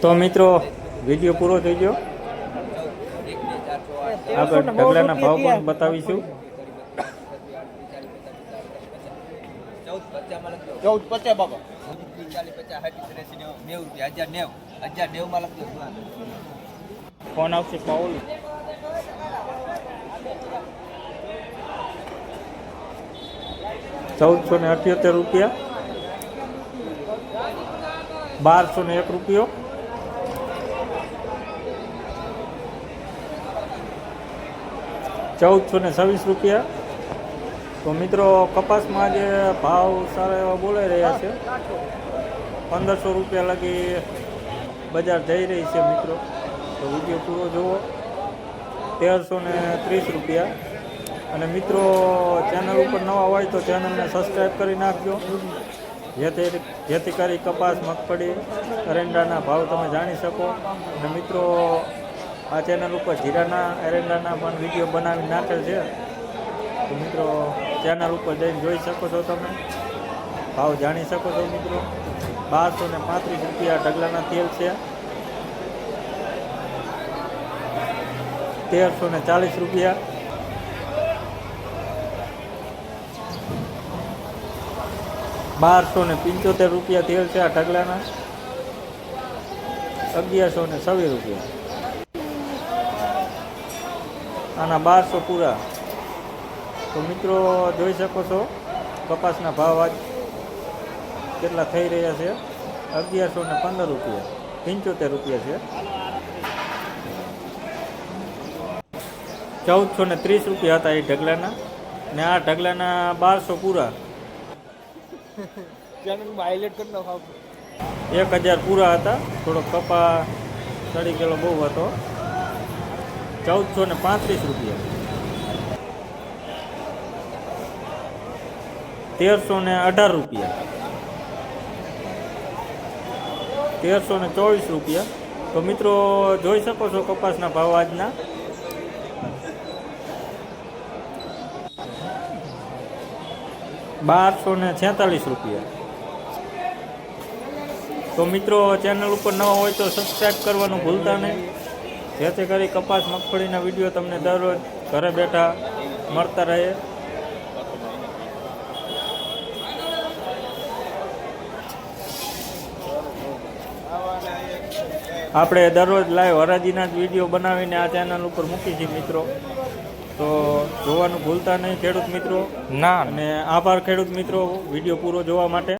તો મિત્રો વિડીયો પૂરો થઈ ગયો. આગળ ઢગલાના ભાવ પણ બતાવીશું. 1450 બાબા 40 50 60 90 1090 માં લખજો. ફોન આવશે પાઉલ. ₹1478 ₹1201 ₹1426. તો મિત્રો કપાસમાં જે ભાવ સારા એવા બોલાઈ રહ્યા છે. ₹1500 લગી બજાર જઈ રહી છે મિત્રો. તો વિડીયો પૂરો જુઓ. ₹1330. અને મિત્રો ચેનલ ઉપર નવા હોય તો ચેનલને સબસ્ક્રાઈબ કરી નાખજો, જેથી કરી કપાસ, મગફળી, એરંડાના ભાવ તમે જાણી શકો. અને મિત્રો આ ચેનલ ઉપર જીરાના, એરંડાના પણ વિડીયો બનાવી નાખેલ છે. તો મિત્રો ચેનલ ઉપર જઈને જોઈ શકો છો, તમે ભાવ જાણી શકો છો. મિત્રો ₹1235 ઢગલાના તેલ છે. ₹1340. ₹1275 તેલ છે આ ઢગલાના. ₹1126. આના 1200 પૂરા. તો મિત્રો જોઈ શકો છો કપાસના ભાવ આજ કેટલા થઈ રહ્યા છે. ₹1115. ₹75 છે. ₹1430 હતા એ ઢગલાના. ને આ ઢગલાના 1200 પૂરા. 1000 પૂરા હતા. થોડો કપા સડી ગયેલો બહુ હતો. ₹1435. ₹1318. ₹1324. તો મિત્રો જોઈ શકો છો કપાસના ભાવ આજના. ₹1246. તો મિત્રો ચેનલ ઉપર નવા હોય તો સબસ્ક્રાઈબ કરવાનું ભૂલતા નહીં, જેથી કરી કપાસ, મગફળીના વિડીયો તમને દરરોજ ઘરે બેઠા મળતા રહે. આપણે દરરોજ લાઈવ હરાજીના જ વિડીયો બનાવીને આ ચેનલ ઉપર મૂકી છીએ મિત્રો. તો જોવાનું ભૂલતા નહીં ખેડૂત મિત્રો. અને આભાર ખેડૂત મિત્રો વિડીયો પૂરો જોવા માટે.